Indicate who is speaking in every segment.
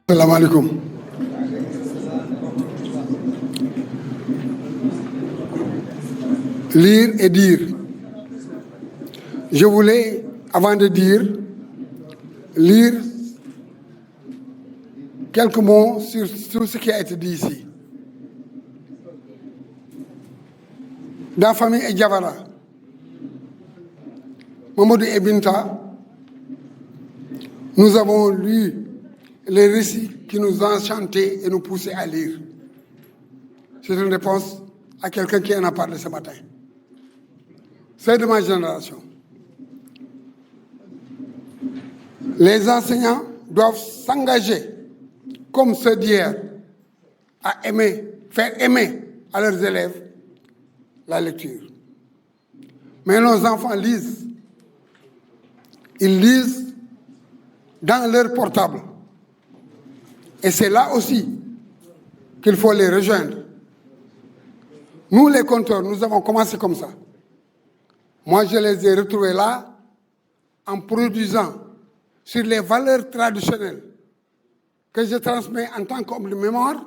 Speaker 1: Salam alaikum. Lire et dire. Je voulais, avant de dire, lire quelques mots sur tout ce qui a été dit ici. Dans la famille Edjavara, Mamadou et Binta, nous avons lu les récits qui nous enchantaient et nous poussaient à lire. C'est une réponse à quelqu'un qui en a parlé ce matin. C'est de ma génération. Les enseignants doivent s'engager, comme ceux d'hier, à faire aimer à leurs élèves la lecture. Mais nos enfants lisent. Ils lisent dans leur portable. Et c'est là aussi qu'il faut les rejoindre. Nous, les conteurs, nous avons commencé comme ça. Moi, je les ai retrouvés là en produisant sur les valeurs traditionnelles que je transmets en tant qu'homme de mémoire,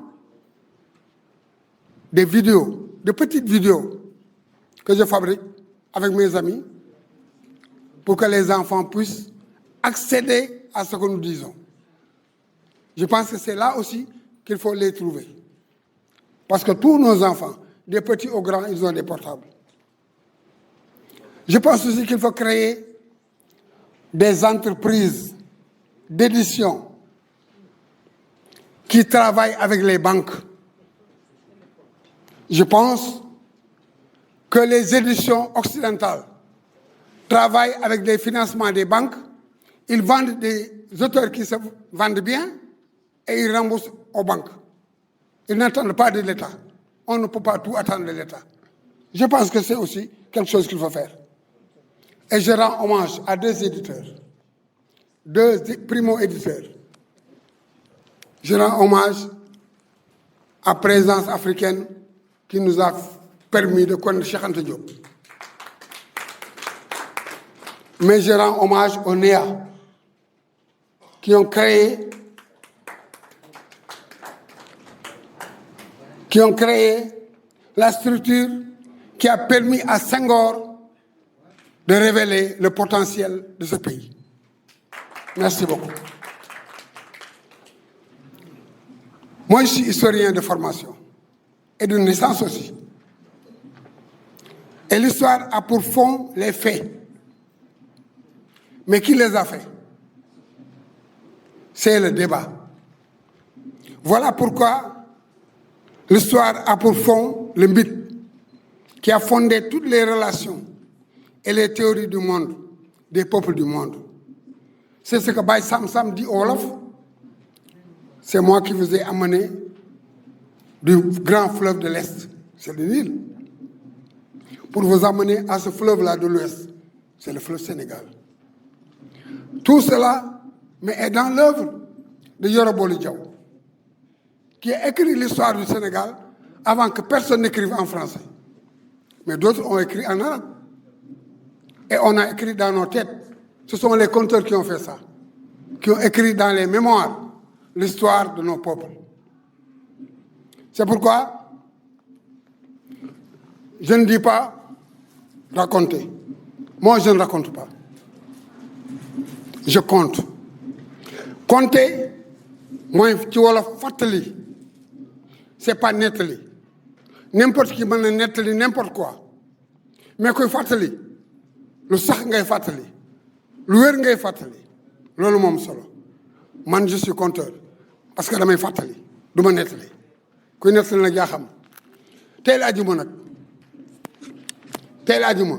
Speaker 1: des vidéos, de petites vidéos que je fabrique avec mes amis pour que les enfants puissent accéder à ce que nous disons. Je pense que c'est là aussi qu'il faut les trouver. Parce que tous nos enfants, des petits aux grands, ils ont des portables. Je pense aussi qu'il faut créer des entreprises d'édition qui travaillent avec les banques. Je pense que les éditions occidentales travaillent avec des financements des banques. Ils vendent des auteurs qui se vendent bien et ils remboursent aux banques. Ils n'attendent pas de l'État. On ne peut pas tout attendre de l'État. Je pense que c'est aussi quelque chose qu'il faut faire. Et je rends hommage à deux éditeurs, deux primo-éditeurs. Je rends hommage à Présence africaine qui nous a permis de connaître Cheikh Anta Diop. Mais je rends hommage aux NEA qui ont créé la structure qui a permis à Senghor de révéler le potentiel de ce pays. Merci beaucoup. Moi, je suis historien de formation et de naissance aussi. Et l'histoire a pour fond les faits. Mais qui les a faits? C'est le débat. Voilà pourquoi l'histoire a pour fond le mythe qui a fondé toutes les relations et les théories du monde, des peuples du monde. C'est ce que Baye Sam Sam dit au Wolof. C'est moi qui vous ai amené du grand fleuve de l'Est, c'est le Nil, pour vous amener à ce fleuve-là de l'Ouest, c'est le fleuve Sénégal. Tout cela est dans l'œuvre de Yoroboli Diaw, qui a écrit l'histoire du Sénégal avant que personne n'écrive en français. Mais d'autres ont écrit en arabe. Et on a écrit dans nos têtes. Ce sont les conteurs qui ont fait ça, qui ont écrit dans les mémoires l'histoire de nos peuples. C'est pourquoi je ne dis pas raconter. Moi, je ne raconte pas. Je compte. Compter, moi, tu vois la fatali. C'est pas netali. N'importe qui m'a netali n'importe quoi. Mais quoi fatali? Le sax ngay fatali. Le wér ngay fatali. Lolu mom solo. Man je suis compteur parce que damay fatali, duma netali. Kuy netali nak ya xam. Tey aljuma nak. Tey aljuma.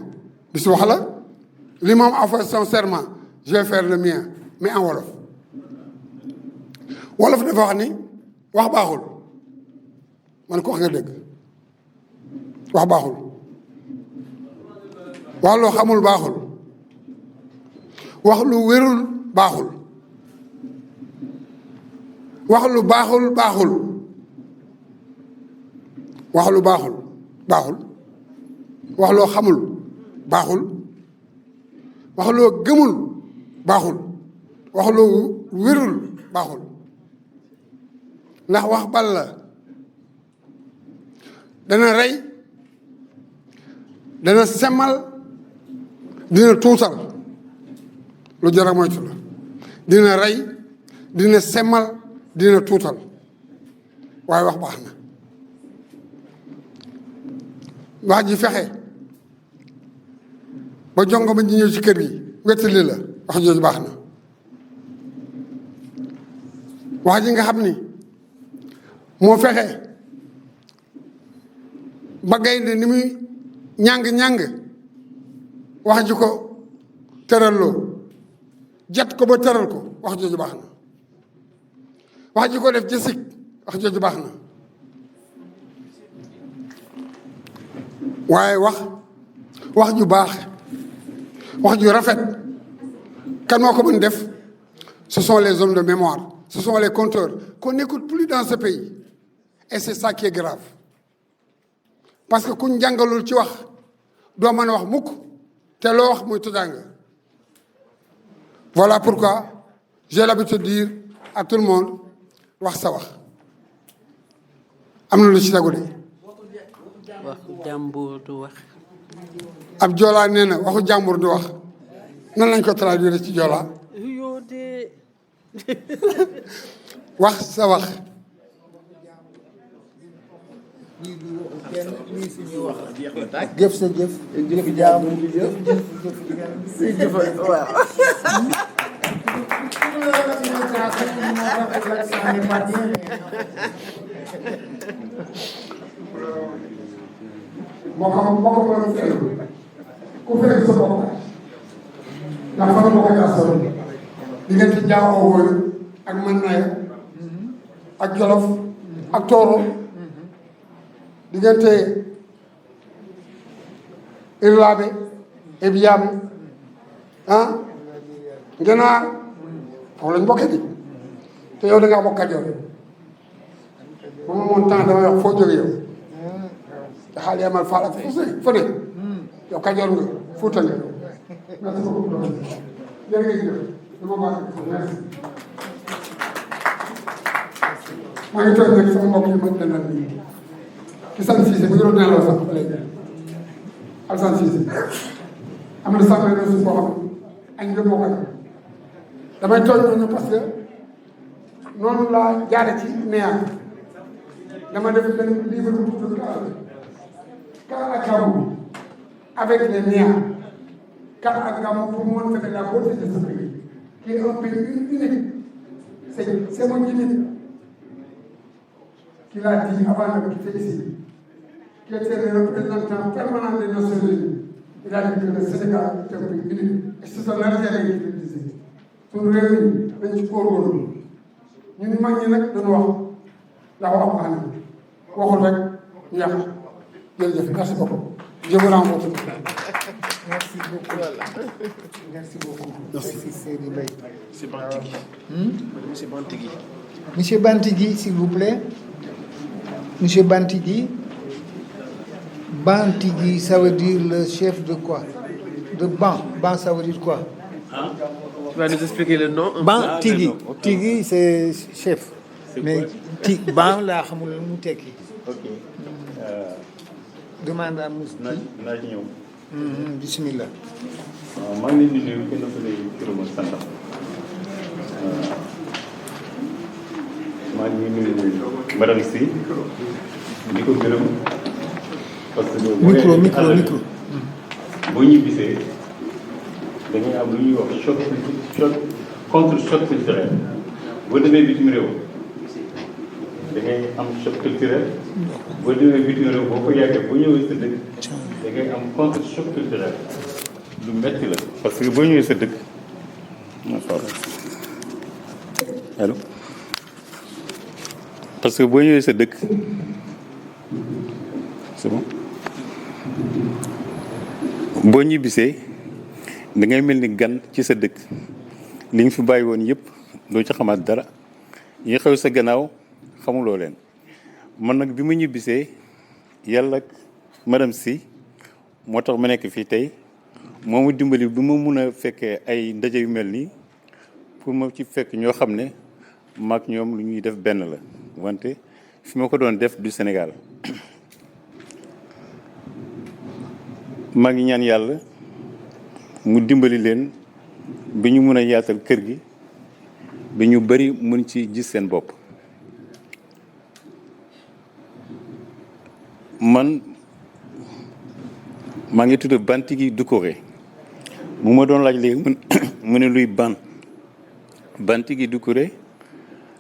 Speaker 1: Bis wax la. L'imam a fait son serment. Je vais faire le mien, mais en wolof. Wolof dafa wax ni wax baaxul. Man ko wax nga dëgg. Wax baaxul. Wax loo xamul baaxul. Wax lu wérul baaxul. Wax lu baaxul baaxul. Wax lu baaxul baaxul. Wax loo xamul baaxul. Wax loo gëmul baaxul. Wax loo wérul baaxul. ndax wax bal la dana rey dana semmal dina tuutal lu jar a moytu la dina rey dina semmal dina tuutal waaye wax baax na wax ji fexe ba jongo ba ñu ñëw ci kër gi wettali la wax jooju baax na wax ji nga xam ni moo fexe ba gaynde ni muy ñàng-ñàng wax ji ko tëralloo jat ko ba tëral ko wax jooju baax na wax ji ko def jësig wax jooju baax na waaye wax ju baax wax ju rafet kan moo ko mën def ce sont les hommes de mémoire ce sont les conteurs qu'on n'écoute plus dans ce pays et c'est ça qui est grave parce que kuñ jàngalul ci wax doo mën a wax mukk te loo wax muy tëjàng voilà pourquoi j'ai l'habitude de dire à tout le monde wax sa wax am na lu ci tegu de
Speaker 2: waxu jàmbur du wax.
Speaker 1: ab joolaa nee na waxu jàmbur du wax nan lañ ko traduire ci joolaa
Speaker 2: yoo de.
Speaker 1: wax sa wax
Speaker 3: jëf sa jëf jëf jaamu jëf
Speaker 2: waaw.
Speaker 1: moo ko mën a fekk ku fekk sa bopp ndax fa nga ko jaasoo diggante jaawoo wooyu ak mën naaya ak jolof ak tooro diggante irlaabe e biyaabe ngenaar foofu lañ bokkee di te yow da ngaa bokk Kajoor ba ma moon temps damay wax foo jóge yow te xaal yamal faal ak fu ne yow Kajoor nga Fuuta nga merci beaucoup jërëjëf dama baax merci maa ngi toog nag sama mbokk yi ma dendal nii ki sant Cissé bu ñu doon nelaw sax ba léegi Alassane Cissé am na sàmm na suuf boo xam añ nga moo koy damay tooñ ñooñu parce que noonu laa jaare ci neex dama def benn livre bu tudd Kaar ak Gamou avec les Niayes Kaar ak Gamou pour montrer la beauté de ce pays qui est un pays unique c'est mon guide qui l'a dit avant de quitter ici qui était le représentant permanent des Nations Unies il a dit que le Sénégal est un pays unique et c'est son Algérie qui le disait suñu réew mi dañ ci góorgóorlu ñun mag ñi nag dañu wax ndax wax baax na waxul rek ñu yàq jërëjëf merci beaucoup je vous renvoie.
Speaker 3: merci beaucoup merci beaucoup merci Seydou Mbaye
Speaker 4: Monsieur Bantigui. Monsieur Bantigui.
Speaker 3: monsieur Bantigui s'il vous plaît monsieur Bantigui Bantigui ça veut dire le chef de quoi de ban ça veut dire quoi
Speaker 4: Hein? Tu vas nous expliquer le nom?
Speaker 3: Bantigui
Speaker 4: le nom. Ok.
Speaker 3: Tigui c'est chef
Speaker 4: C'est
Speaker 3: mais
Speaker 4: quoi?
Speaker 3: ban laa xamul lu mu tekki
Speaker 5: ok
Speaker 3: demande à Moussa
Speaker 5: naa ci ñëw
Speaker 3: bismillah
Speaker 5: maa ngi leen di nuyu kenn ku ne turam ak santam maa ngi nuyu madame Sy di ko gërëm parce que
Speaker 3: micro
Speaker 5: boo ñibbisee da ngay am lu ñuy wax choc contre choc culturel boo demee bitim réew da ngay am choc culturel boo demee bitim réew boo ko yàggee boo ñëwee sa dëkk da ngay am contre choc culturel lu metti la parce que boo ñëwee sa dëkk allo parce que boo ñëwee sa dëkk c'est bon boo ñibbisee da ngay mel ni gan ci sa dëkk li nga fi bàyyi woon yëpp doo ci xamaat dara yi xew sa gannaaw xamuloo leen man nag bi ma ñibbisee yàlla ak madame Sy moo tax ma nekk fii tey moo ma dimbali bi ma mun a fekkee ay ndaje yu mel nii pour ma ci fekk ñoo xam ne maak ñoom lu ñuy def benn la wante fi ma ko doon def du Sénégal maa ngi ñaan yàlla mu dimbali leen bi ñu mën a yaatal kër gi ba ñu bari mën ci gis seen bopp. man maa ngi tudd Bantigi Doucouré mu ma doon laaj léegi mu ne luy Bantigi Doucouré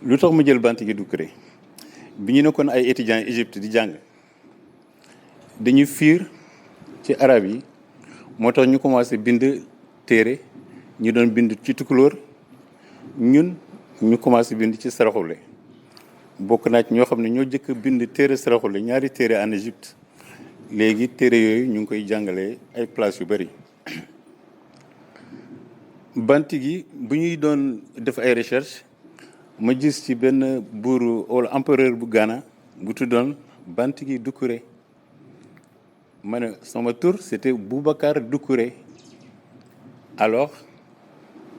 Speaker 5: lu tax mu jël Bantigi Doucouré bi ñu nekkoon ay étudiants Égypte di jàng dañu fiir ci arab yi moo tax ñu commencé bind téere ñu doon bind ci tukulóor ñun ñu commencé bind ci saraxule bokk naa ci ñoo xam ne ñoo jëkk bind téere saraxule ñaari téere en Égypte léegi téere yooyu ñu ngi koy jàngalee ay place yu bari. Bantigi bu ñuy doon def ay recherche ma gis ci benn buuru wala empereur bu Ghana bu tuddoon Bantigi Doucouré ma ne sama tur c'était Boubacar Doucouré alors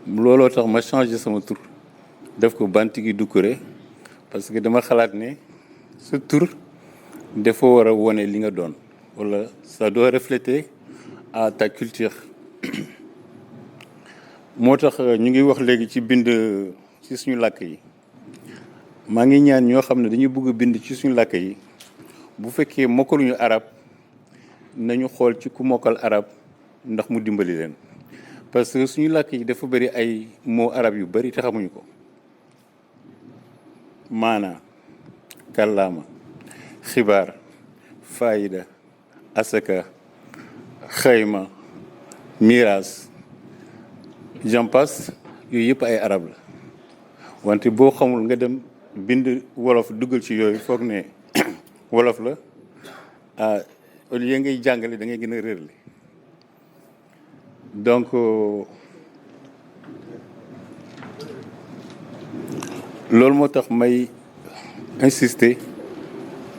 Speaker 5: looloo tax ma changé sama tur def ko Bantigi Doucouré parce que dama xalaat ne sa tur dafa war a wone li nga doon wala ça doit refléter à ta culture moo tax ñu ngi wax léegi ci bind ci suñu làkk yi maa ngi ñaan ñoo xam ne dañuy bëgg a bind ci suñu làkk yi bu fekkee mokkaluñu arab nañu xool ci ku mokkal arab ndax mu dimbali leen parce que suñu làkk yi dafa bëri ay mots arab yu bëri te xamuñu ko maana kàllaama xibaar faayida asaka xayma miraas j'en passe yooyu yëpp ay arab la wante boo xamul nga dem bind wolof duggal ci yooyu foog ne wolof la au lieu ngay jàngale da ngay gën a réerle donc loolu moo tax may insister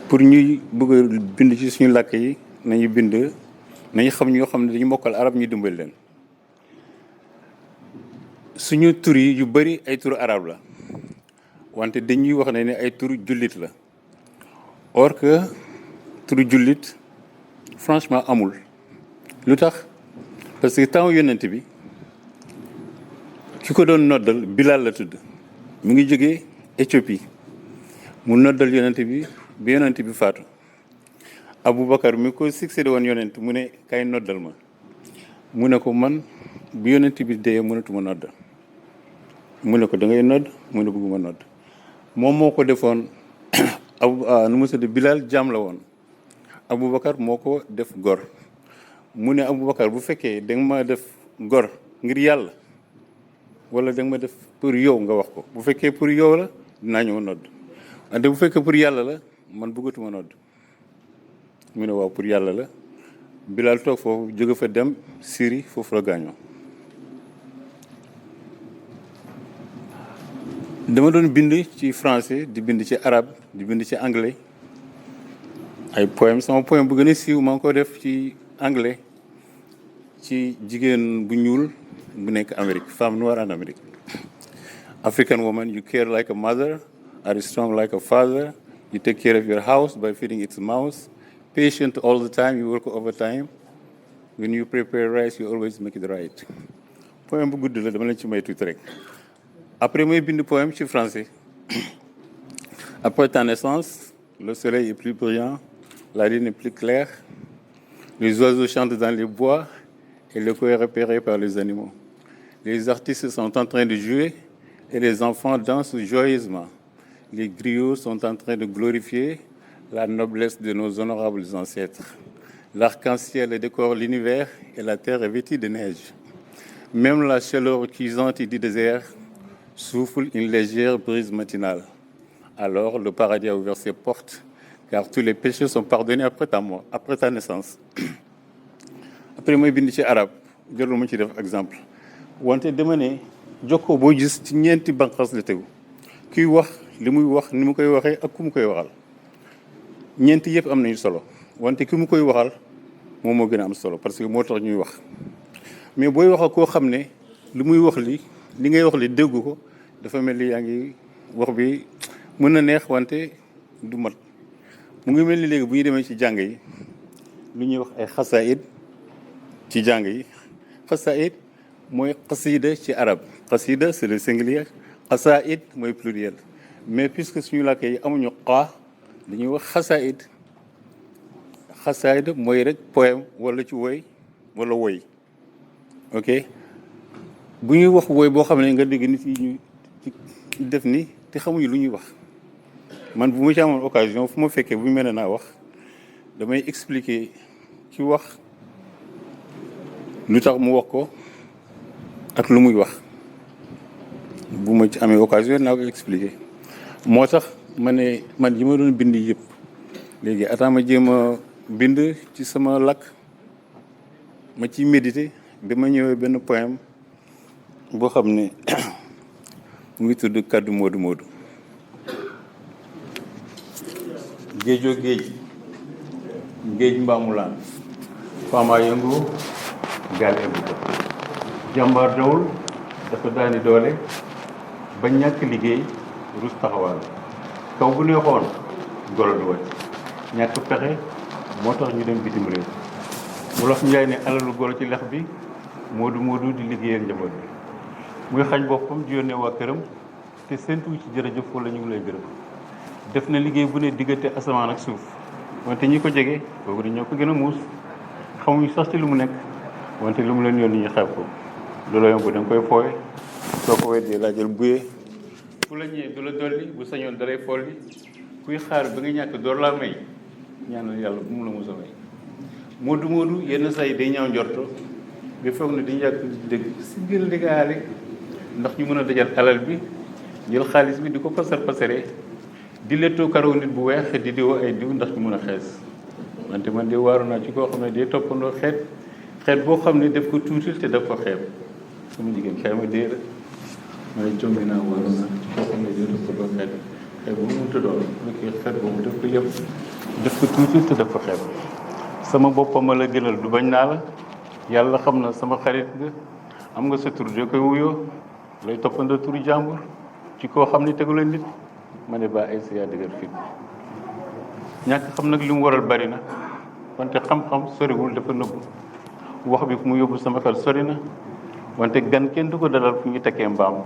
Speaker 5: pour ñuy bëgg a bind ci suñu làkk yi nañu bind nañu xam ñoo xam ne dañu mokkal arab ñu dimbali leen suñu tur yi yu bari ay turu arab la wante dañuy wax ne ay turu jullit la or que turu jullit franchement amul lu tax parce que temps yonent bi ki ko doon noddal Bilal la tudd mu ngi jógee Éthiopie mu noddal yonent bi yonent bi faatu Aboubacar mi ko succédé woon yonent mu ne kay noddal ma mu ne ko man bi yonent bi dee mënatuma nodd mu ne ko da ngay nodd mu ne bëgguma nodd moom moo ko defoon nu mu tudd Bilal jaam la woon Aboubacar moo ko def gor mu ne Aboubacar bu fekkee da nga ma def gor ngir yàlla wala da nga ma def pour yow nga wax ko bu fekkee pour yow la dinaa ñëw nodd wante bu fekkee pour yàlla la man bëggatuma nodd mu ne waaw pour yàlla la Bilal toog foofu jóge fa dem Syrie foofu la gaañoo dama doon bind ci français di bind ci arabe di bind ci anglais ay poème sama poème bu gën a siiw maa ngi ko def ci anglais ci jigéen bu ñuul bu nekk Amérique femme noire en Amérique. African woman, you care like a mother, are strong like a father, you take care of your house by feeding its mouse, patient all the time, you work overtime, when you prepare rice you always make it right. Poème bu gudd la dama leen ci may tuuti rek. Après mooy bind poème ci français. Après ta naissance, le soleil est plus brillant, la lune est plus claire, les oiseaux chantent dans les bois et le coeur est repéré par les animaux. Les artistes sont en train de jouer et les enfants dansent joyeusement. Les griots sont en train de glorifier la noblesse de nos honorables ancêtres. L'arc-en-ciel décore l'univers et la terre est vêtue de neige. Même la chaleur cuisante du désert souffle une légère brise matinale. Alors le paradis a ouvert ses portes, car tous les péchés sont pardonnés après ta mort, après ta naissance. Après mooy bind ci arab jarul ma ci def exemple wante dama ne jokkoo boo gis ci ñeenti banqaas la tegu kuy wax li muy wax ni mu koy waxee ak ku mu koy waxal ñeenti yëpp am nañu solo wante ki mu koy waxal moom moo gën a am solo parce que moo tax ñuy wax mais booy wax ak koo xam ne li muy wax li ngay wax li déggu ko dafa mel ni yaa ngi wax bi mën na neex wante du mat. mu ngi mel ni léegi bu ñu demee ci jàng yi lu ñuy wax ay xasaayid ci jàng yi. xasaayid mooy xasida ci arab xasida c'est le singulier xasaayid mooy pluriel mais puisque suñu làkk yi amuñu xaa dañuy wax xasaayid. xasaayid mooy rek poème wala ci woy wala woy ok bu ñuy wax woy boo xam ne nga dégg nit yi ñu ci def ni te xamuñu lu ñuy wax man bu ma ci amoon occasion fu ma fekkee bu ñu mel ne naa wax damay expliquer ci wax lu tax mu wax ko ak lu muy wax bu ma ci amee occasion naa ko expliquer moo tax ma ne man yi ma doon bind yëpp léegi attends ma jéem a bind ci sama làkk ma ciy méditer bi ma ñëwee benn poème boo xam ne mu ngi tudd kaddu Moodu Moodu. géejoo géej géej mbaamulaan faamaa yëngu gaal eggu ko jàmbaar dawul dafa daani doole ba ñàkk liggéey rus taxawaal kaw bu neexoon golo du wàcc ñàkk pexe moo tax ñu dem bitim réew wolof njaay ne alalu golo ci lex bi moodu moodu di liggéeyal njaboot bi muy xañ boppam di yónnee waa këram te séntu ci jërëjëf wala ñu ngi lay gërëm def na liggéey bu ne diggante asamaan ak suuf wante ñi ko jege boobu ñoo ko gën a muus xamuñu sax ci lu mu nekk wante lu mu leen yónni ñu xeeb ko loolu yomb da nga koy fooye soo ko weddee laa jël buyee fu la ñëwee du la dolli bu sañoon dalay folli kuy xaar ba nga ñàkk door laa may ñaanal yàlla bu mu la mos a may moodu moodu yenn saa yi day ñaaw njorto bi foog ne di yàgg dëgg si gën ligaale ndax ñu mën a dajal alal bi jël xaalis bi di ko pasar pasaree di lettoo karaw nit bu weex di diwoo ay diw ndax ñu mën a xees wante man de waaru naa ci koo xam ne day toppandoo xeet boo xam ne def ko tuutil te daf ko xeeb sama jigéen xeeb ma dee la ma ne jombi naa waaru naa ci koo xam ne day toppandoo xeet bu mu mënta doon nekk xeet boobu daf ko yëpp def ko tuutil te daf ko xeeb sama boppam ma la gënal du bañ naa la yàlla xam na sama xarit nga am nga sa tur de koy wuyoo lay toppandoo turu jàmbur ci koo xam ne tegu la nit ma ne ba ay sa yaa dëgër fit ñàkk xam nag li mu waral bari na wante xam-xam soriwul dafa nëbbu wax bi fu mu yóbbu sama xel sori na wante gan kenn du ko dalal fu ñu tekkee mbaam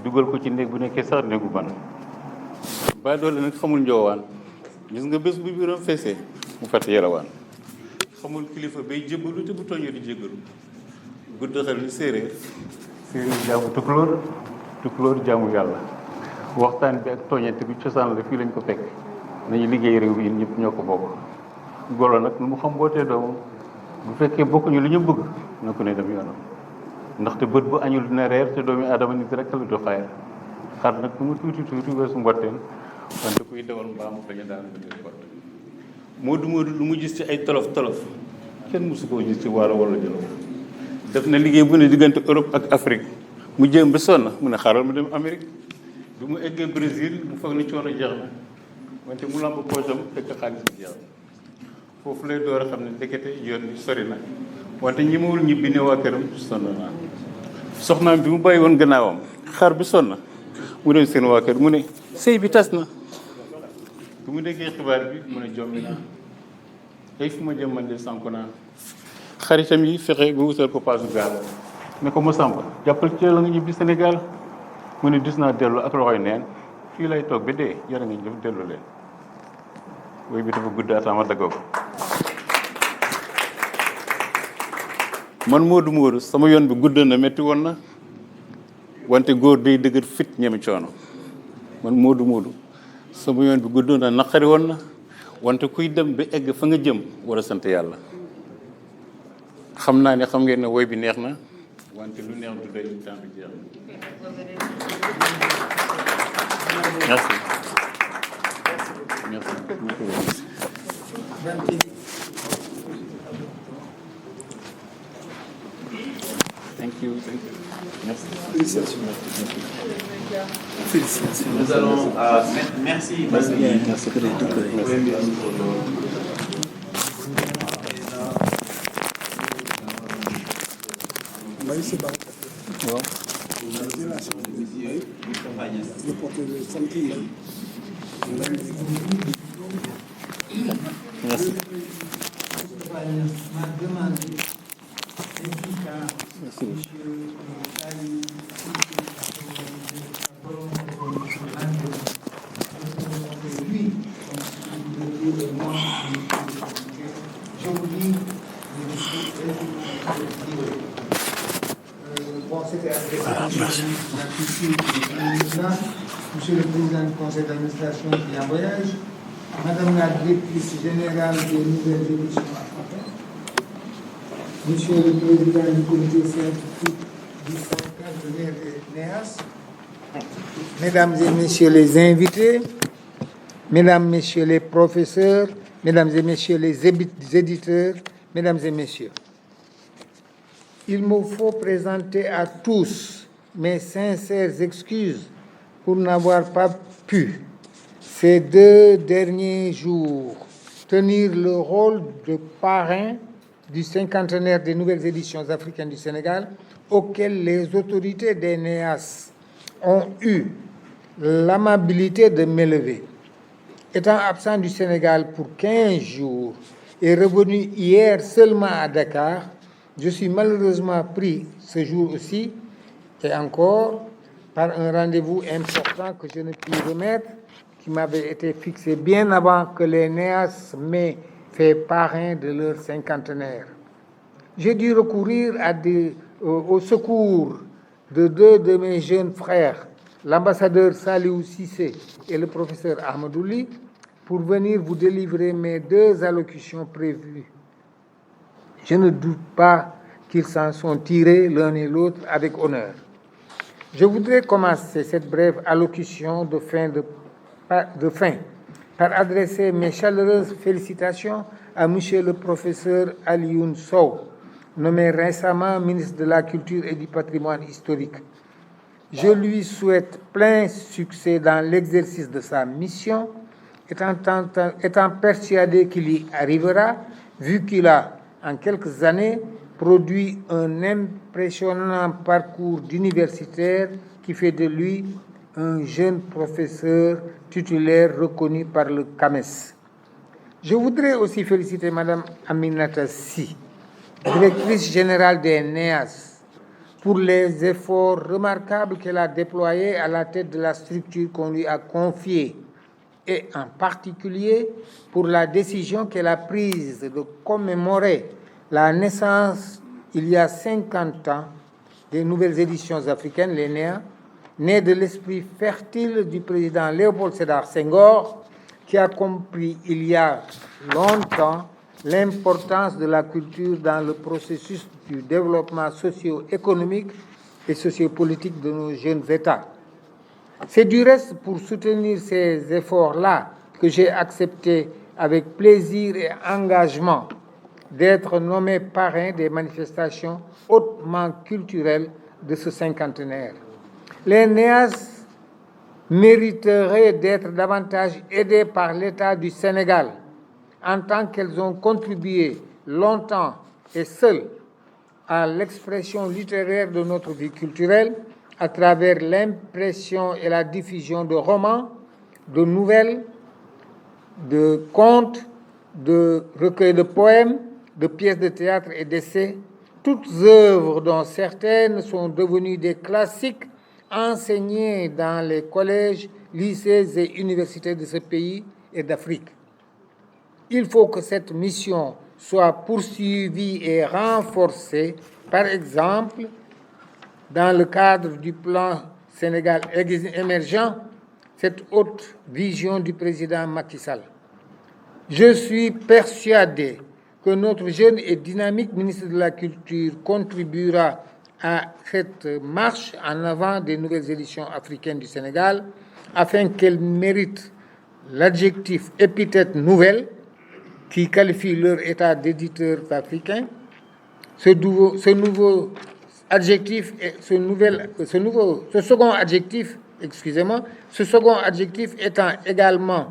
Speaker 5: dugal ko ci néeg bu nekkee sax néegu ban ba doole nag xamul njoowaan gis nga bés bu biiram feesee mu fàtte yelawaan xamul kilifa bay jébbalu te bu tooñoo di jéggalu gudd xel ni séeréer jaamu tukulóor jaamu yàlla waxtaan bi ak tooñante bi cosaan la fii lañ ko fekk nañu liggéey réew yi ñëpp ñoo ko bokk golo nag lu mu xam bootee doomam bu fekkee bokkuñu lu ñu bëgg na ko ne dem yoonam ndaxte bët bu añul dina reer te doomi aadama nit rek la du xaar xar nag lu mu tuuti tuuti weesu mbotteen wante kuy dawal mbaam dañu daan bañu bott moodu moodu lu mu gis ci ay tolof tolof kenn mosu koo gis ci waalo wala jolof def na liggéey bu ne diggante Europe ak Afrique mu jëm ba sonn mu ne xaaral mu dem Amérique bi mu eggee Brésil mu foog ni coono jeex na wante mu lamb poosam fekk xaalis bi jeex foofu lay door a xam ne ndekete yoon bi sori na wante ñi mawul ñibbi ne waa këram sonn naa soxnaam bi mu bàyyi woon gannaawam xaar bi sonn mu dem seen waa kër mu ne sëy bi tas na bi mu déggee xibaar bi mu ne jommi naa ay fu ma jëm man de sànku naa xaritam yi fexe ba wutal ko paasu gaal ne ko Masamba jàppal ci la nga ñibbi Sénégal mu ne dis naa dellu ak loxoy neen fii lay toog ba dee jërë nga jëf dellu leen woy bi dafa gudd ataama daggoo ko man Moodu Moodu sama yoon bi gudd na metti woon na wante góor day dëgër fit ñemi coono man Moodu Moodu sama yoon bi gudd na naqari woon na wante kuy dem ba egg fa nga jëm war a sant yàlla xam naa ne xam ngeen ne woy bi neex na wante lu neex du doy temps bi jeex merci merci thank you merci
Speaker 6: félicitations. Nous allons merci
Speaker 1: Le porteur de santé.
Speaker 5: Merci.
Speaker 3: m'a demandé
Speaker 5: Merci.
Speaker 3: je vous dis, bon, c'était la culture là, Monsieur le Président du Conseil d'administration qui est en voyage, Madame la Directrice Générale des Nouvelles Éditions africaines, Monsieur le Président du Comité scientifique du cinquantenaire des NEAS, Mesdames et Messieurs les invités, Mesdames, Messieurs les professeurs, Mesdames et Messieurs les éditeurs, Mesdames et Messieurs, il me faut présenter à tous mes sincères excuses pour n'avoir pas pu, ces 2 derniers jours, tenir le rôle de parrain du cinquantenaire des Nouvelles Éditions africaines du Sénégal, auquel les autorités des NEAS ont eu l'amabilité de m'élever. Étant absent du Sénégal pour 15 jours et revenu hier seulement à Dakar, je suis malheureusement pris ce jour aussi, et encore, par un rendez-vous important que je ne puis remettre, qui m'avait été fixé bien avant que les NEAS m'aient fait parrain de leur cinquantenaire. J'ai dû recourir au secours de 2 de mes jeunes frères, l'ambassadeur Saliou Cissé et le professeur Ahmadouli, pour venir vous délivrer mes 2 allocutions prévues. Je ne doute pas qu'ils s'en sont tirés l'un et l'autre avec honneur. Je voudrais commencer cette brève allocution de fin par adresser mes chaleureuses félicitations à Monsieur le professeur Alioune Sow, nommé récemment ministre de la Culture et du Patrimoine historique. Je lui souhaite plein succès dans l'exercice de sa mission, étant persuadé qu'il y arrivera, vu qu'il a, en quelques années, produit un impressionnant parcours d'universitaire qui fait de lui un jeune professeur titulaire reconnu par le CAMES. Je voudrais aussi féliciter Madame Aminata Sy, directrice générale des NEAS, pour les efforts remarquables qu'elle a déployés à la tête de la structure qu'on lui a confiée, et en particulier pour la décision qu'elle a prise de commémorer la naissance, il y a 50 ans, des Nouvelles Éditions africaines, les NEA, nées de l'esprit fertile du président Léopold Sédar Senghor, qui a compris il y a longtemps l'importance de la culture dans le processus du développement socio-économique et sociopolitique de nos jeunes États. C'est du reste pour soutenir ces efforts-là que j'ai accepté avec plaisir et engagement d'être nommé parrain des manifestations hautement culturelles de ce cinquantenaire. Les NEAS mériteraient d'être davantage aidées par l'État du Sénégal, en tant qu'elles ont contribué longtemps et seules à l'expression littéraire de notre vie culturelle à travers l'impression et la diffusion de romans, de nouvelles, de contes, de recueils de poèmes, de pièces de théâtre et d'essais, toutes œuvres dont certaines sont devenues des classiques enseignés dans les collèges, lycées et universités de ce pays et d'Afrique. Il faut que cette mission soit poursuivie et renforcée, par exemple, dans le cadre du plan Sénégal émergent, cette haute vision du président Macky Sall. Je suis persuadé que notre jeune et dynamique ministre de la Culture contribuera à cette marche en avant des Nouvelles Éditions africaines du Sénégal, afin qu'elles méritent l'adjectif épithète nouvelle qui qualifie leur état d'éditeurs africains. Ce second adjectif étant également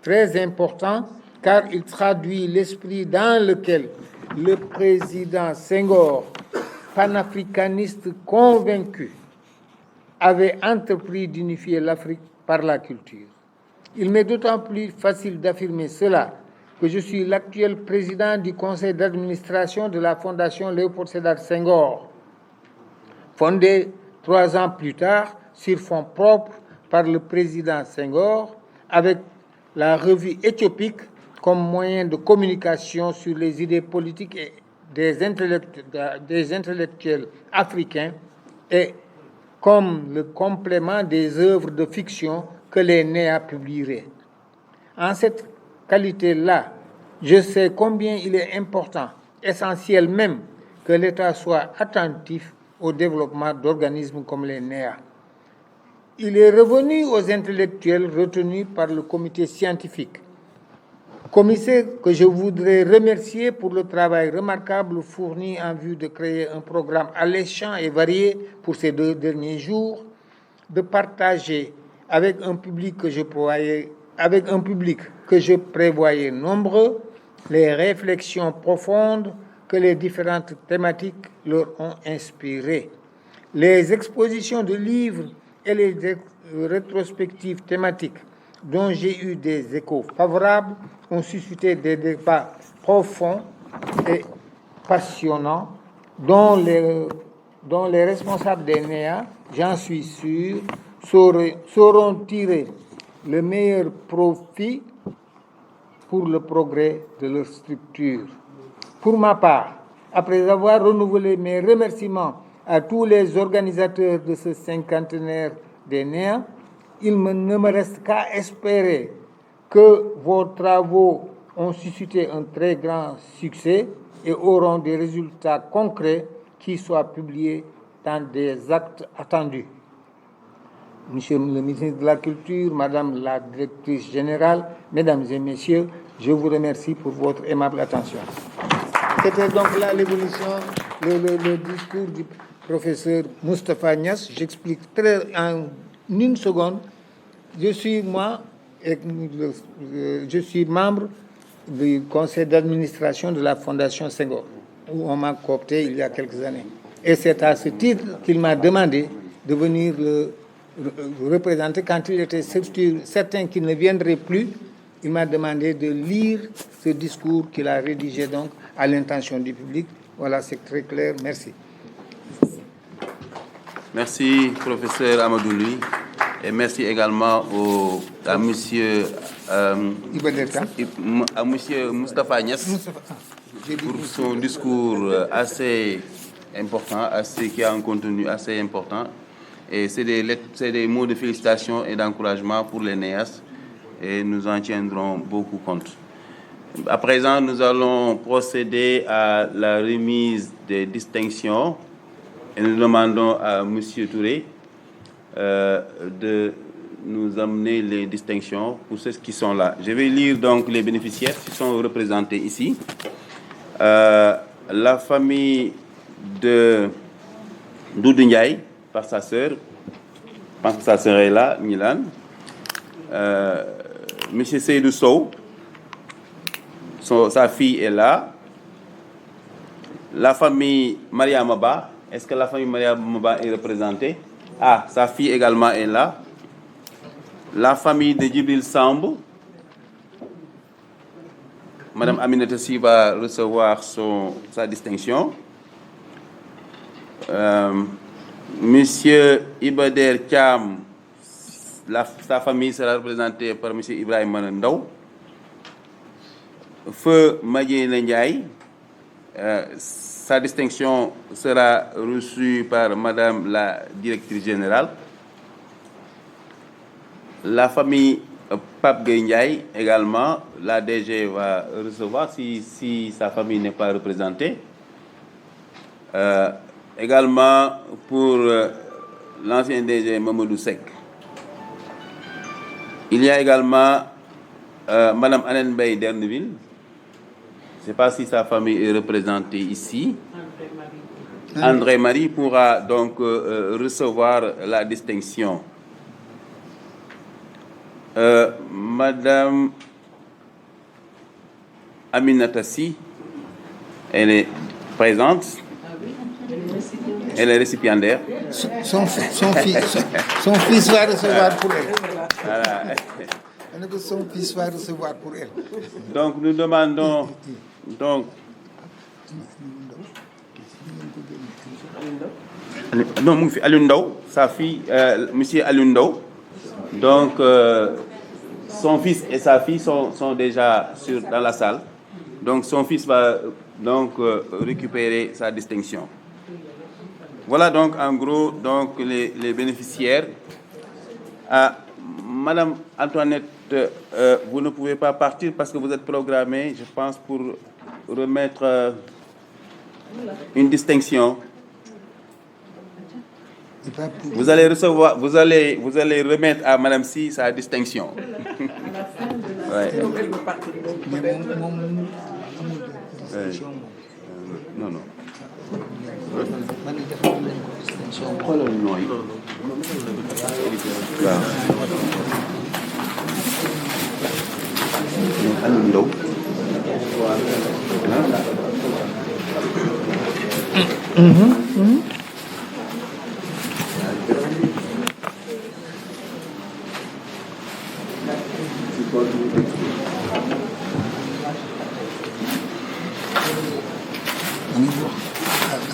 Speaker 3: très important car il traduit l'esprit dans lequel le président Senghor, panafricaniste convaincu, avait entrepris d'unifier l'Afrique par la culture. Il m'est d'autant plus facile d'affirmer cela que je suis l'actuel président du conseil d'administration de la Fondation Léopold Sédar Senghor, fondée 3 ans plus tard sur fonds propres par le président Senghor, avec la revue éthiopique comme moyen de communication sur les idées politiques et des intellectuels africains et comme le complément des œuvres de fiction que les NEA publieraient. En cette qualité-là, je sais combien il est important, essentiel même, que l'État soit attentif au développement d'organismes comme les NEA. Il est revenu aux intellectuels retenus par le comité scientifique, commissaire que je voudrais remercier pour le travail remarquable fourni en vue de créer un programme alléchant et varié pour ces 2 derniers jours, de partager avec un public que je prévoyais nombreux les réflexions profondes que les différentes thématiques leur ont inspirées. Les expositions de livres et les rétrospectives thématiques dont j'ai eu des échos favorables ont suscité des débats profonds et passionnants dont les responsables des NEA, j'en suis sûr, sauront tirer le meilleur profit pour le progrès de leur structure. Pour ma part, après avoir renouvelé mes remerciements à tous les organisateurs de ce cinquantenaire des NEA, il ne me reste qu'à espérer que vos travaux ont suscité un très grand succès et auront des résultats concrets qui soient publiés dans des actes attendus. Monsieur le ministre de la Culture, Madame la Directrice Générale, Mesdames et Messieurs, je vous remercie pour votre aimable attention. C'était donc là l'évolution, le discours du professeur Moustapha Niasse. J'explique en 1 seconde. Je suis membre du conseil d'administration de la Fondation Senghor, où on m'a coopté il y a quelques années. Et c'est à ce titre qu'il m'a demandé de venir le représenter quand il était certain qu'il ne viendrait plus. Il m'a demandé de lire ce discours qu'il a rédigé donc à l'intention du public. Voilà, c'est très clair. Merci.
Speaker 6: Merci, professeur Amadou Ly. Et merci également à monsieur Moustapha Niasse pour son discours assez important, qui a un contenu assez important. Et c'est des mots de félicitations et d'encouragement pour les NEAS et nous en tiendrons beaucoup compte. À présent, nous allons procéder à la remise des distinctions et nous demandons à monsieur Touré de nous amener les distinctions pour ceux qui sont là. Je vais lire donc les bénéficiaires qui sont représentés ici. La famille de Doudou Ndiaye, par sa sœur, je pense que sa sœur est là, Milan. Monsieur Seydou Sow, sa fille est là. La famille Maria Maba, est-ce que la famille Maria Maba est représentée? Ah, sa fille également est là. La famille de Djibril Sambou, Madame Aminata Sy va recevoir sa distinction. Monsieur Ibader Thiam, sa famille sera représentée par Monsieur Ibrahim Manandou. Feu Madjé Ndiaye, sa distinction sera reçue par Madame la Directrice Générale. La famille Pape Gueye Ndiaye également, la DG va recevoir si sa famille n'est pas représentée. Également pour l'ancien DG Mamadou Seck. Il y a également Madame Anne Bey d'Erneville. Je ne sais pas si sa famille est représentée ici. André Marie pourra donc recevoir la distinction. Madame Aminata Sy, elle est présente. Elle est récipiendaire.
Speaker 3: Son fils va recevoir pour elle.
Speaker 6: Voilà.
Speaker 3: que son fils va recevoir pour elle.
Speaker 6: Donc nous demandons donc non mu ngi fi Aliou Ndao sa fille monsieur Aliou Ndao donc son fils et sa fille sont déjà dans la salle donc son fils va donc récupérer sa distinction. Voilà donc en gros donc les bénéficiaires. Madame Antoinette, vous ne pouvez pas partir parce que vous êtes programmée, je pense, pour remettre une distinction. Vous allez recevoir, vous allez remettre à Madame Si sa distinction. Ouais. Non, non. Xoolal nooy. waaw. Aliou Ndao.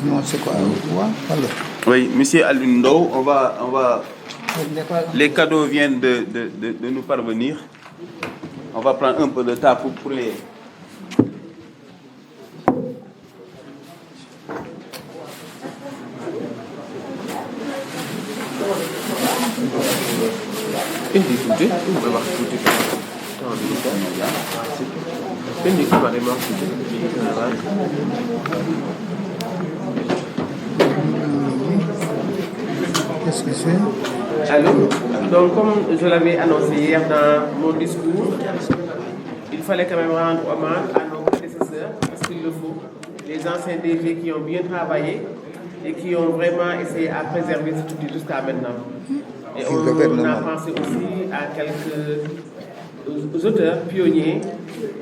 Speaker 3: Non, c'est quoi?
Speaker 6: Oui, monsieur Aliou Ndao, on va. Les cadeaux viennent de nous parvenir. On va prendre un peu de temps pour les.
Speaker 4: indi tuuti mooy wax tuuti temps bi ko indi ko bari ma wax tuuti
Speaker 3: Qu'est-ce que c'est?
Speaker 4: Allô? Donc comme je l'avais annoncé hier dans mon discours, il fallait quand même rendre hommage à nos prédécesseurs parce qu'il le faut, les anciens DG qui ont bien travaillé et qui ont vraiment essayé à préserver ce outil jusqu'à maintenant. Et on a pensé aussi à quelques auteurs pionniers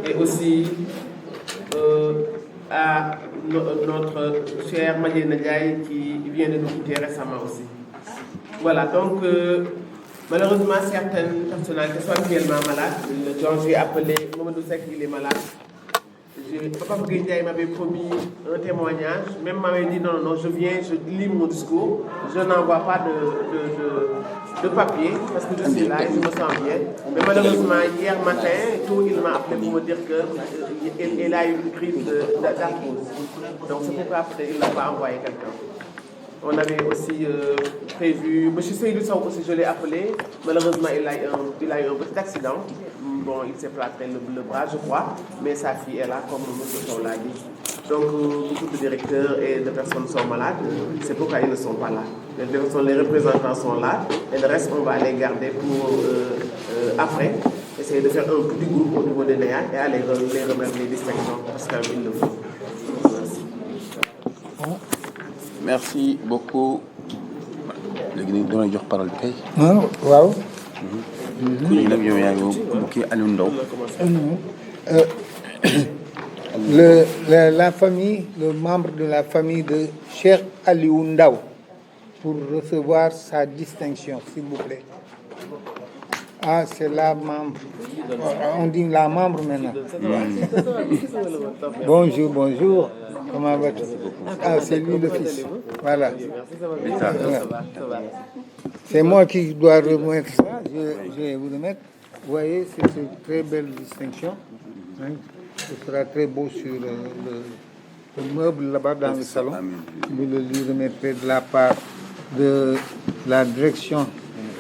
Speaker 4: et aussi à notre cher Madiène Ndiaye qui vient de nous quitter récemment aussi. Voilà, donc malheureusement certaines personnalités sont actuellement malades. Donc j'ai appelé Mamadou Seck, il est malade. Papa Ndiaye m'avait promis un témoignage, même m'avait dit non, je viens, je lis mon discours, je n'envoie pas de papier parce que je suis là et je me sens bien. Mais malheureusement, hier matin, il m'a appelé pour me dire qu'il a eu une crise d'arthrose. Donc c'est pourquoi il n'a pas envoyé quelqu'un. On avait aussi prévu, M. Seydou Sow aussi, je l'ai appelé. Malheureusement, il a eu un petit accident. Bon, il s'est plâtré le bras, je crois, mais sa fille est là, comme M. Sow l'a dit. Donc, beaucoup de directeurs et de personnes sont malades. C'est pourquoi ils ne sont pas là. Les représentants sont là, et le reste, on va les garder pour après. Essayer de faire un petit groupe au niveau des NEA et aller les remettre les distinctions, parce qu'il le faut. Merci.
Speaker 6: Merci beaucoup. léegi nag dama jox parole bi kay.
Speaker 3: waaw.
Speaker 6: léegi nag yow yaa ngi kii Aliou Ndao.
Speaker 3: La famille, le membre de la famille de Cheikh Aliou Ndao pour recevoir sa distinction, s'il vous plaît. Ah, c'est la membre. On dit la membre maintenant. Bonjour. Comment vas-tu? Ah, c'est lui le fils. Voilà. C'est moi qui dois remettre ça. Je vais vous remettre. Vous voyez, c'est une très belle distinction. Ce sera très beau sur le meuble là-bas dans le salon. Vous le lui remettrez de la part de la direction,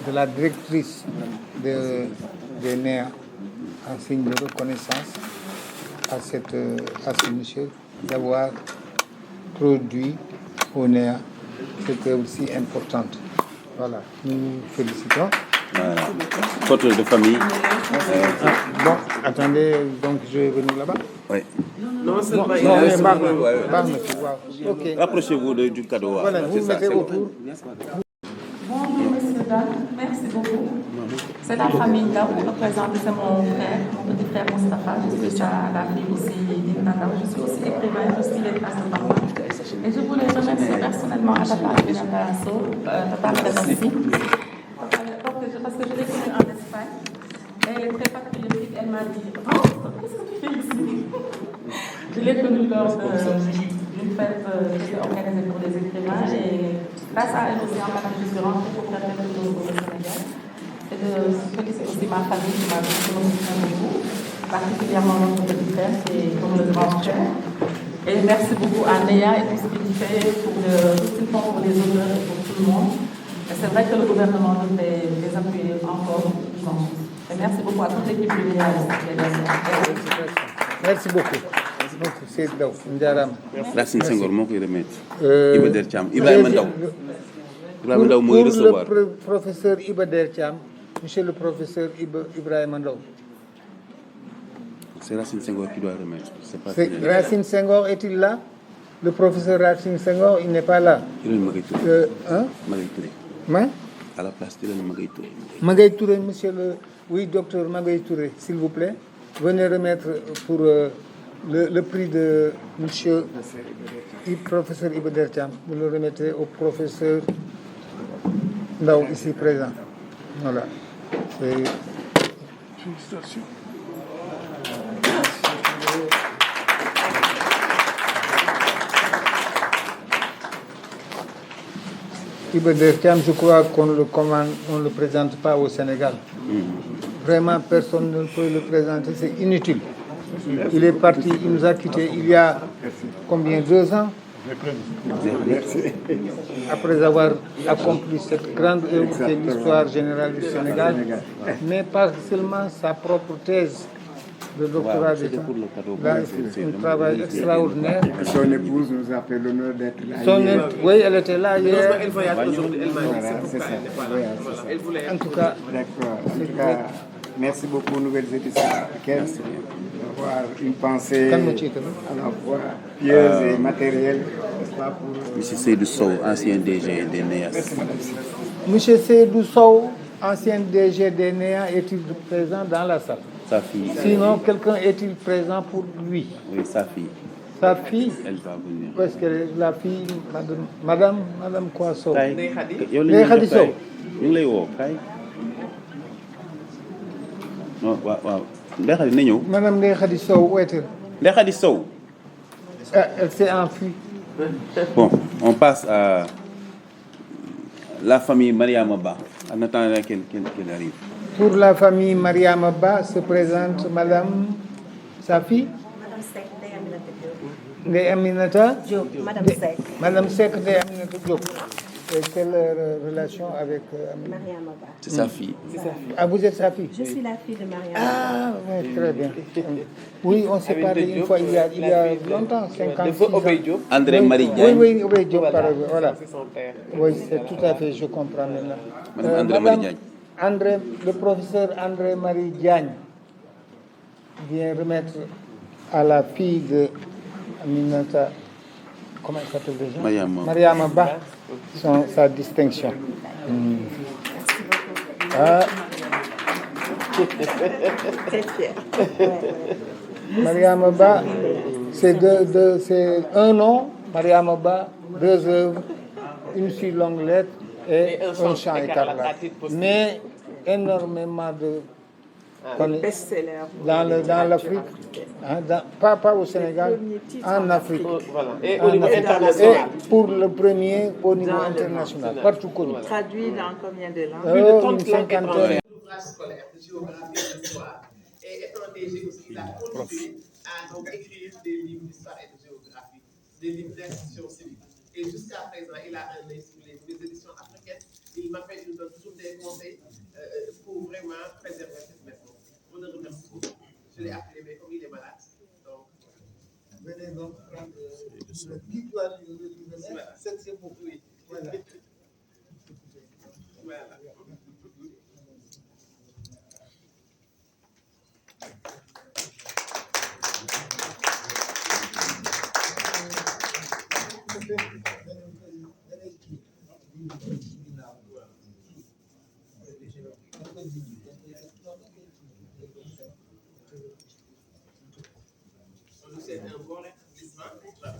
Speaker 3: de la directrice des NEA en signe de reconnaissance à ce monsieur d'avoir produit au NEA cette œuvre si importante. Voilà, nous félicitons.
Speaker 6: Voilà. Photo de famille.
Speaker 3: Bon, attendez, donc je vais venir là-bas.
Speaker 6: Oui.
Speaker 4: Non seulement il
Speaker 3: Non,
Speaker 4: a
Speaker 3: mais
Speaker 4: reçu
Speaker 3: ok.
Speaker 6: Rapprochez-vous du cadeau.
Speaker 3: Voilà, vous mettez autour.
Speaker 7: Bonjour, messieurs, dames. Merci beaucoup. C'est la famille Ndao, représente, c'est mon frère, mon petit frère Moustapha. Je suis la fille aussi d'Ibn Ndao. Je suis aussi écrivain, je suis les classes de parole. Et je voulais remercier personnellement à Tata Aminata Sow, Tata Madame Sy, parce que je l'ai connue en Espagne. Elle est très m'a dit oh, qu'est-ce que tu fais ici? Je l'ai connue lors d'une fête qui est organisée pour les écrivains et grâce à elle aussi en partie je suis rentrée pour faire quelque chose au Sénégal. Et c'est aussi ma famille qui m'a soutenu beaucoup, particulièrement notre petit frère qui est comme le grand frère. Et merci beaucoup à Néa et tout ce qu'il fait pour tout ce qu'ils font pour les auteurs et pour tout le monde. Et c'est vrai que le gouvernement devrait les appuyer encore plus en plus. Et merci beaucoup à toute l'équipe du Néa.
Speaker 3: Merci beaucoup. C'est Daw Ndiarama.
Speaker 6: Racine Senghor moo koy remettre. Iba Der Thiam Ibrahima Ndaw. Ibrahima Ndaw mooy recevoir.
Speaker 3: Pour le professeur Iba Der Thiam, monsieur le professeur Ibrahima Ndaw.
Speaker 6: C'est Racine Senghor qui doit remettre.
Speaker 3: Racine Senghor est-il là? Le professeur Racine Senghor, il n'est pas là.
Speaker 6: Il est Magaye Touré. Magaye Touré.
Speaker 3: Mais?
Speaker 6: À la place, il est Magaye Touré.
Speaker 3: Magaye Touré, monsieur le... Oui, docteur Magaye Touré, s'il vous plaît. Venez remettre pour le prix de monsieur professeur Iba Der Thiam. Vous le remettez au professeur Ndaw, ici présent. Voilà. Félicitations. Iba Der Thiam, je crois qu'on ne le présente pas au Sénégal. Vraiment, personne ne peut le présenter, c'est inutile. Il est parti, il nous a quittés il y a combien, 2 ans? Après avoir accompli cette grande œuvre qui est l'histoire générale du Sénégal, mais pas seulement sa propre thèse de doctorat d'État. Là, c'est un travail extraordinaire.
Speaker 8: Son épouse nous a fait l'honneur d'être là.
Speaker 3: Oui, elle était là hier.
Speaker 4: Elle voyage aujourd'hui, elle m'a dit, c'est
Speaker 8: c'est ça.
Speaker 4: elle voulait
Speaker 3: En tout cas,
Speaker 8: D'accord. En tout cas, merci beaucoup aux nouvelles éditions africaines d'avoir une pensée à la fois pieuse et matérielle, n'est-ce pas, pour...
Speaker 6: Monsieur Seydou Sow, ancien DG des NEAS.
Speaker 3: Monsieur Seydou Sow, ancien DG des NEA, est-il présent dans la salle?
Speaker 6: Sa fille.
Speaker 3: Sinon, quelqu'un est-il présent pour lui?
Speaker 6: Oui, sa fille.
Speaker 3: Sa fille?
Speaker 6: Elle va venir.
Speaker 3: Parce que la fille, madame quoi Sow?
Speaker 6: Ndeye
Speaker 3: Khady Sow.
Speaker 6: ñu ngi lay woo kay. Non, waaw. Ndeye Khady na ñëw.
Speaker 3: Madame Ndeye Khady Sow, où est-elle?
Speaker 6: Ndeye Khady Sow.
Speaker 3: Elle s'est enfuie.
Speaker 6: Bon, on passe à la famille Mariama Ba. En attendant qu'elle arrive.
Speaker 3: Pour la famille Mariama Ba se présente madame, sa fille?
Speaker 9: Madame Seck,
Speaker 3: Ndeye Aminata
Speaker 9: Diop. Madame Seck.
Speaker 3: Madame Seck, Ndeye Aminata Diop. Et quelle relation avec
Speaker 9: Mariama Ba.
Speaker 6: C'est sa fille.
Speaker 3: Ah, vous êtes sa fille?
Speaker 9: Je suis la fille de Mariama Ba.
Speaker 3: Ah, oui, très bien. Oui, on s'est parlé une fois, il y a longtemps, 56 ans.
Speaker 6: André Marie Diagne.
Speaker 3: Oui, Obey Diop, par exemple, voilà.
Speaker 4: c'est son père.
Speaker 3: Oui, c'est tout à fait, je comprends maintenant.
Speaker 6: Madame André Marie Diagne.
Speaker 3: Le professeur André Marie Diagne vient remettre à la fille de Aminata, comment elle s'appelle déjà? Mariama Ba, sa distinction. Ah.
Speaker 9: Très fière.
Speaker 3: Mariama Ba, c'est un nom, Mariama Ba, 2 œuvres, une si longue lettre et un chant écarlate. Mais énormément de
Speaker 9: best-seller.
Speaker 3: dans l'Afrique, pas au Sénégal, en Afrique.
Speaker 4: Voilà. Et au niveau international.
Speaker 3: Et pour le premier au niveau international, partout connu.
Speaker 9: Traduit dans combien de langues?
Speaker 3: Une cinquantaine.
Speaker 4: L'ouvrage scolaire de géographie et d'histoire. Et étant DG aussi, il a continué à donc écrire des livres d'histoire et de géographie, des livres d'instruction civique. Et jusqu'à présent, il a un œil sur les éditions africaines. Il m'appelle, il me donne toujours des conseils pour vraiment préserver cette maison. On le remercie beaucoup. Je l'ai appelé, mais comme il est malade, donc...
Speaker 3: Venez donc prendre le petit doigt du voilà. C'est pour lui. Voilà.
Speaker 4: Voilà. C'est un bon rétablissement.
Speaker 3: Voilà.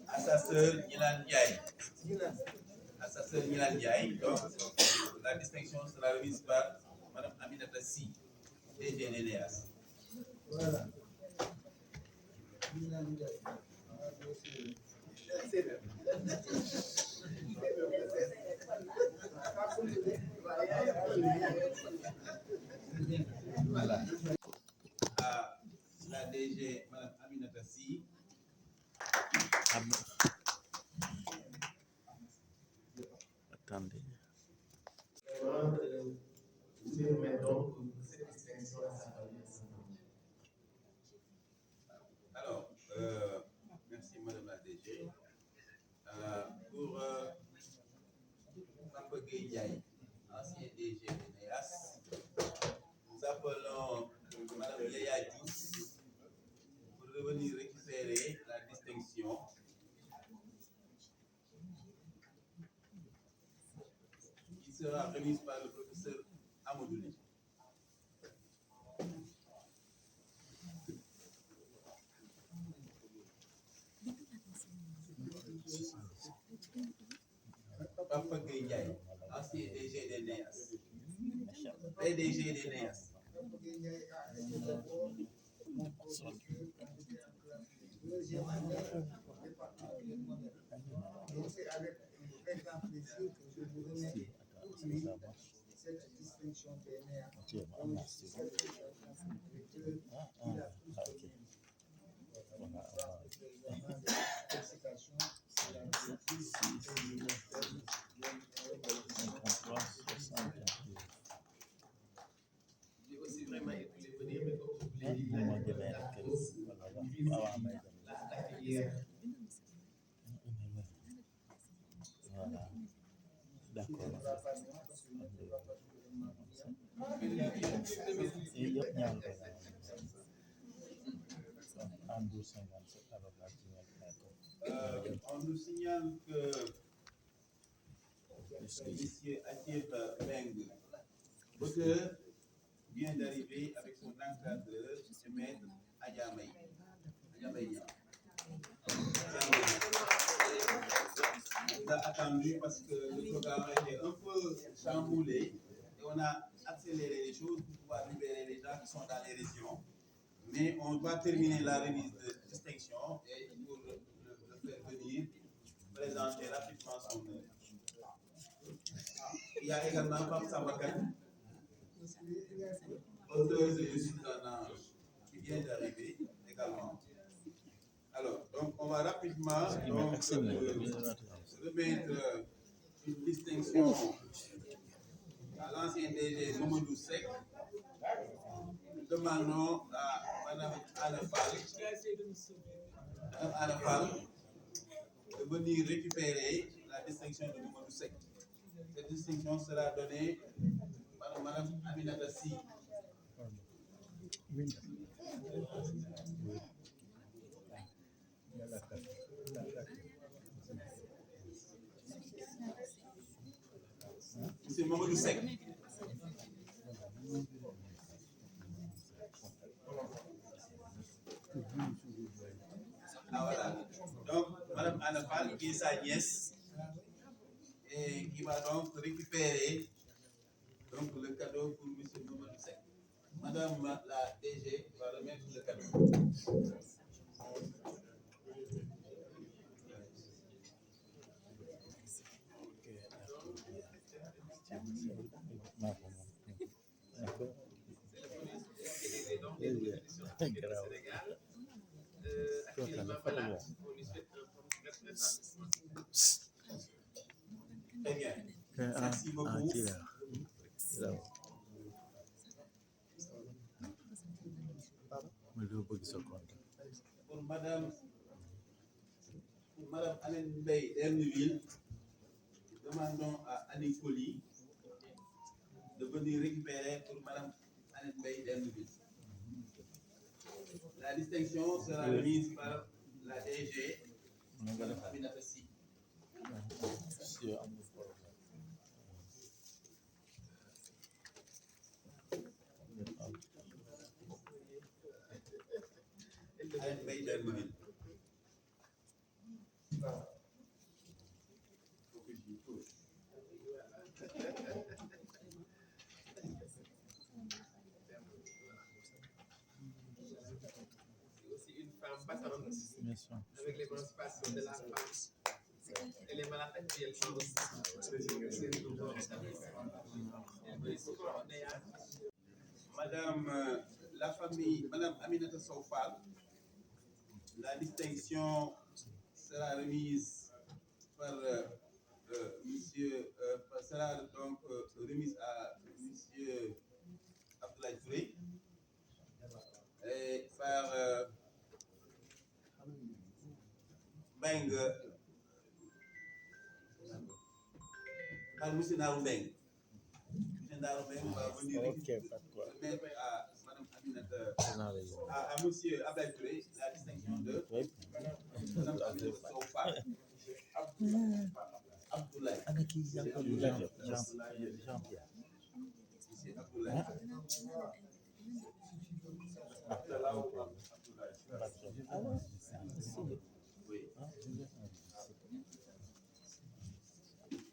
Speaker 6: à sa sœur Nilan Ndiaye. À sa sœur Nilan Ndiaye. Donc, la distinction sera remise par Mme Aminata Si, DG d'ENEAS. Voilà. Voilà. À la DG, Mme Aminata Si.
Speaker 5: Attendez.
Speaker 4: Vous remettez donc cette distinction à sa famille.
Speaker 6: Alors, merci Madame la DG. Pour Papa Gueye, ancien DG de NEAS, nous appelons Madame Léa Diouf pour revenir récupérer la distinction qui sera remise par le professeur Amadou. Papa Gueye, ancien DG de NEAS. PDG de NEAS.
Speaker 3: C'est avec un grand plaisir que je vous remercie cette distinction d'ENEA. Félicitations à la directrice et
Speaker 6: J'ai aussi vraiment écouté venir, mais comme je vous l'ai dit, la filière.
Speaker 5: Voilà. D'accord.
Speaker 6: On nous signale que M. Atir Meng, auteur, vient d'arriver avec son encadreur, M. Maître Adjamay. On a attendu parce que le programme était un peu chamboulé et on a accéléré les choses pour pouvoir libérer les gens qui sont dans les régions. Mais on doit terminer la remise de distinction et pour le faire venir, présenter rapidement son œuvre. Il y a également Pape Sabakan, auteur de Je suis un ange, qui vient d'arriver également. Alors, donc on va rapidement remettre une distinction à l'ancien DG Mamadou Seck. Nous demandons à Mme Anna Fall de venir récupérer la distinction de Mamadou Seck. Cette distinction sera donnée par Mme Aminata Si. Monsieur Mamadou Seck. Ah voilà. Donc, Mme Anna Fall, qui est sa nièce, et qui va donc récupérer donc, le cadeau pour M. Mamadou Seck. Madame la DG va remettre le cadeau. Très bien. Merci beaucoup. Pour Madame Alain Bey d'Erneville, demandons à Annie Colli de venir récupérer pour Madame Alain Bey d'Erneville. La distinction sera remise par la DG, Madame Aminata Si. Alain Bey d'Erneville.
Speaker 4: avec l'émancipation de la femme. Elle est malade actuellement aussi.
Speaker 6: Madame la famille, Madame Aminata Sow Fall, la distinction sera remise par monsieur, sera donc remise à monsieur Abdoulaye Touré et par monsieur Darou Mbeng. Monsieur Darou Mbeng va venir remettre à Madame Aminata, à monsieur Abdoulaye Touré la distinction de Madame Aminata Sow Fall. Abdoulaye. Jean-Pierre. Monsieur Abdoulaye. Oui.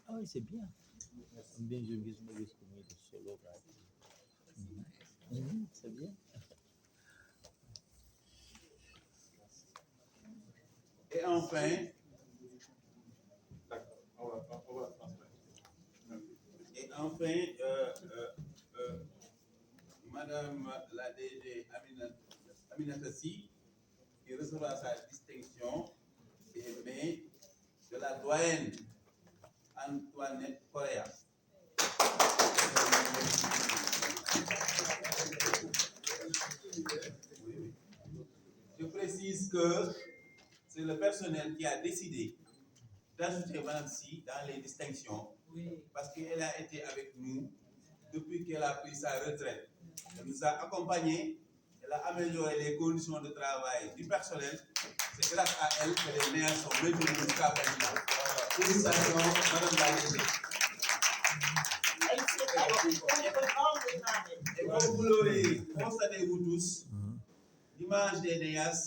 Speaker 10: Ah oui, c'est bien. Bien, je vis comme il est solo. C'est bien.
Speaker 6: Et enfin, Madame la DG Aminata Sy, qui recevra sa distinction des mains de la doyenne Antoinette Correa. Je précise que c'est le personnel qui a décidé d'ajouter Madame Sy dans les distinctions, parce qu'elle a été avec nous depuis qu'elle a pris sa retraite. Elle nous a accompagnés, elle a amélioré les conditions de travail du personnel. C'est grâce à elle que les maires sont maintenus jusqu'à maintenant. Félicitations, Madame la DG. Et comme vous l'aurez constaté vous tous, l'image des NEAS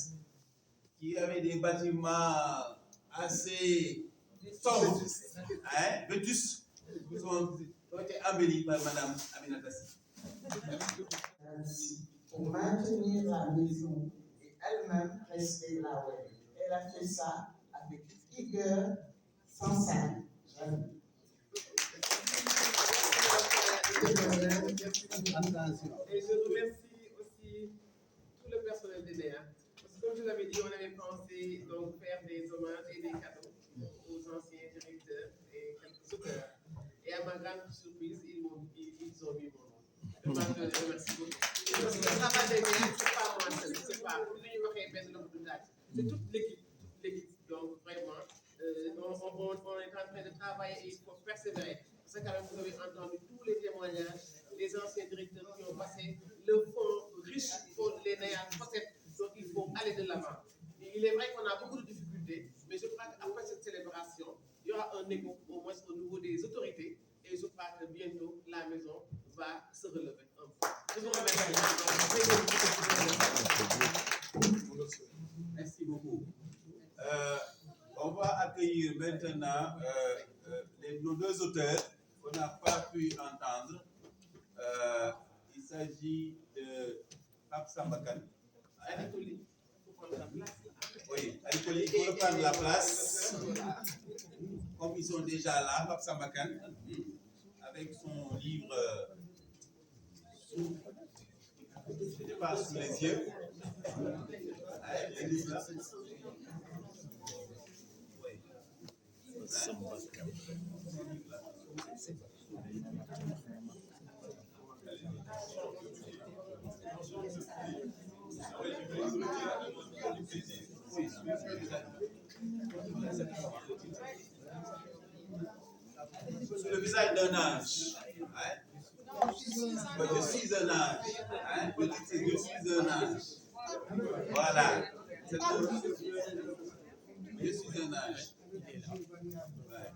Speaker 6: qui avait des bâtiments assez sombres, vétus, ont été embellis par Madame Aminata Sy.
Speaker 11: Pour maintenir la maison et elle-même rester là où elle est. Elle a fait ça avec rigueur, sans scène.
Speaker 4: Et je remercie aussi tout le personnel des NEA. Parce que comme je l'avais dit, on avait pensé donc faire des hommages et des cadeaux aux anciens directeurs et quelques auteurs. Et à ma grande surprise, ils ont mis mon nom. Je remercie beaucoup. Parce que le travail des NEA, ce n'est pas moi seul, c'est pas pour c'est toute l'équipe. Donc vraiment, on est en train de travailler et il faut persévérer. Parce que quand même, vous avez entendu tous les témoignages, les anciens directeurs qui ont passé le fonds riche pour les NEA possèdent. Donc il faut aller de l'avant. Il est vrai qu'on a beaucoup de difficultés, mais je crois qu'après cette célébration, il y aura un écho au moins au niveau des autorités. Et je crois que bientôt, la maison va se relever un peu. Je vous remercie.
Speaker 6: Merci beaucoup. On va accueillir maintenant nos deux auteurs qu'on n'a pas pu entendre. Il s'agit de Pape Sambakan. Oui, Alikoli, il faut reprendre la place. Comme ils sont déjà là, Pape Sambakan, avec son livre sous les yeux. Les livres là. Sur le visage d'un ange. Je suis un ange. Le titre c'est Je suis un ange. Voilà. Je suis un ange. Ouais.